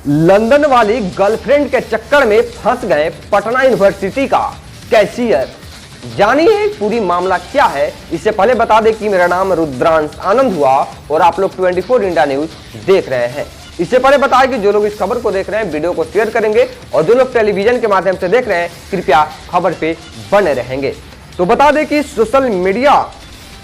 London वाली girlfriend के चक्कर में फंस गए पटना यूनिवर्सिटी का कैशियर। जानिए पूरी मामला क्या है। इससे पहले बता दें कि मेरा नाम रुद्रांश आनंद हुआ और आप लोग 24 इंडिया न्यूज देख रहे हैं। इससे पहले बताया कि जो लोग इस खबर को देख रहे हैं वीडियो को शेयर करेंगे और जो लोग टेलीविजन के माध्यम से देख रहे हैं कृपया खबर पे बने रहेंगे। तो बता दें कि सोशल मीडिया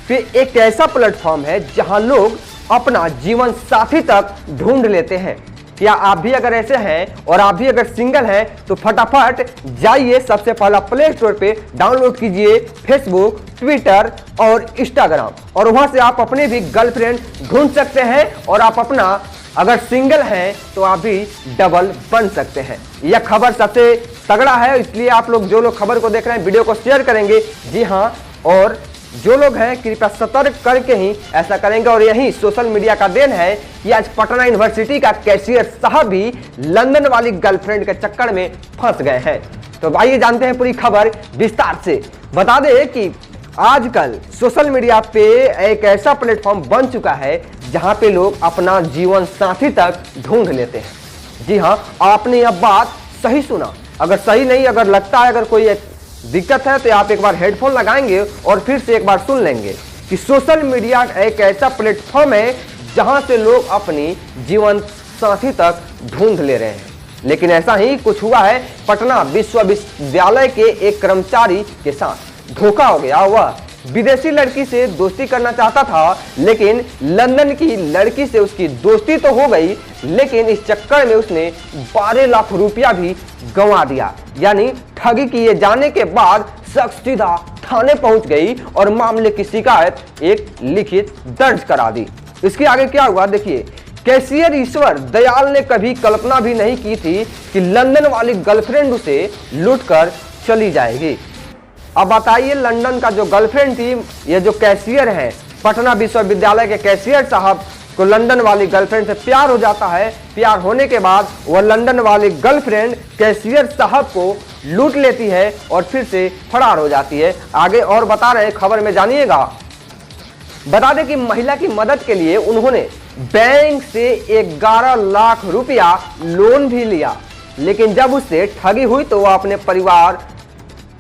पे एक ऐसा प्लेटफॉर्म है जहां लोग अपना जीवन साथी तक ढूंढ लेते हैं। क्या आप भी अगर ऐसे हैं और आप भी अगर सिंगल हैं तो फटाफट जाइए, सबसे पहला प्ले स्टोर पे डाउनलोड कीजिए फेसबुक, ट्विटर और इंस्टाग्राम और वहां से आप अपने भी गर्लफ्रेंड ढूंढ सकते हैं और आप अपना अगर सिंगल हैं तो आप भी डबल बन सकते हैं। यह खबर सबसे तगड़ा है, इसलिए आप लोग जो लोग खबर को देख रहे हैं वीडियो को शेयर करेंगे। जी हाँ, और जो लोग हैं कृपया सतर्क करके ही ऐसा करेंगे। और यही सोशल मीडिया का देन है कि आज पटना यूनिवर्सिटी का कैशियर साहब भी लंदन वाली गर्लफ्रेंड के चक्कर में फंस गए हैं। तो आइए जानते हैं पूरी खबर विस्तार से। बता दें कि आजकल सोशल मीडिया पे एक ऐसा प्लेटफॉर्म बन चुका है जहां पे लोग अपना जीवन साथी तक ढूंढ लेते हैं। जी हाँ, आपने यह बात सही सुना। अगर सही नहीं, अगर लगता है अगर कोई दिक्कत है तो आप एक बार हेडफोन लगाएंगे और फिर से एक बार सुन लेंगे कि सोशल मीडिया एक ऐसा प्लेटफॉर्म है जहां से लोग अपनी जीवन साथी तक ढूंढ ले रहे हैं। लेकिन ऐसा ही कुछ हुआ है पटना विश्वविद्यालय के एक कर्मचारी के साथ। धोखा हो गया। वह विदेशी लड़की से दोस्ती करना चाहता था, लेकिन लंदन की लड़की से उसकी दोस्ती तो हो गई, लेकिन इस चक्कर में उसने 12 लाख रुपया भी गंवा दिया। यानी ठगी किए जाने के बाद शख्स सीधा थाने पहुंच गई और मामले की शिकायत एक लिखित दर्ज करा दी। इसके आगे क्या हुआ देखिए। कैशियर ईश्वर दयाल ने कभी कल्पना भी नहीं की थी कि लंदन वाली गर्लफ्रेंड उसे लूटकर चली जाएगी। अब बताइए, लंदन का जो गर्लफ्रेंड थी, ये जो कैशियर है पटना विश्वविद्यालय के कैशियर साहब को लंदन वाली गर्लफ्रेंड से प्यार हो जाता है। प्यार होने के बाद वह लंदन वाली गर्लफ्रेंड कैशियर साहब को लूट लेती है और फिर से फरार हो जाती है। आगे और बता रहे हैं खबर में, जानिएगा। बता दें कि महिला की मदद के लिए उन्होंने बैंक से 11 लाख रुपया लोन भी लिया, लेकिन जब उससे ठगी हुई तो वह अपने परिवार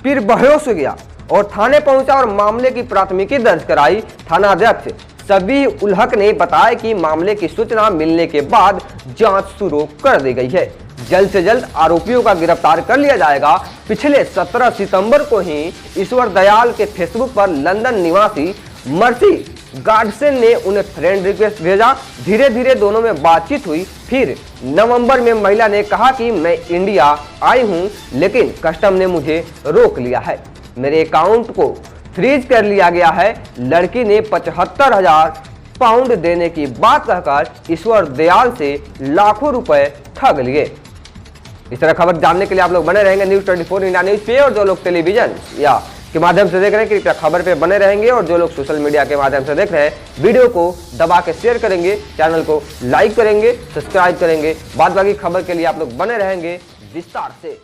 फिर बेहोश हो गया और थाने पहुंचा और मामले की प्राथमिकी दर्ज कराई। थानाध्यक्ष सबी उल हक ने बताया कि मामले की सूचना मिलने के बाद जांच शुरू कर दी गई है। जल्द से जल्द आरोपियों का गिरफ्तार कर लिया जाएगा। पिछले 17 सितंबर को ही ईश्वर दयाल के फेसबुक पर लंदन निवासी मर्सी गार्डसन ने उन्हें फ्रेंड रिक्वेस्ट भेजा। धीरे धीरे दोनों में बातचीत हुई। फिर नवंबर में महिला ने कहा कि मैं इंडिया आई हूं, लेकिन कस्टम ने मुझे रोक लिया है, मेरे अकाउंट को फ्रीज कर लिया गया है। लड़की ने 75,000 पाउंड देने की बात कहकर ईश्वर दयाल से लाखों रुपए ठग लिए। इस तरह खबर जानने के लिए आप लोग बने रहेंगे न्यूज़ 24 इंडिया न्यूज पे। और जो लोग टेलीविजन या के माध्यम से देख रहे हैं कृपया खबर पे बने रहेंगे और जो लोग सोशल मीडिया के माध्यम से देख रहे हैं वीडियो को दबा के शेयर करेंगे, चैनल को लाइक करेंगे, सब्सक्राइब करेंगे। बाद बाकी खबर के लिए आप लोग बने रहेंगे विस्तार से।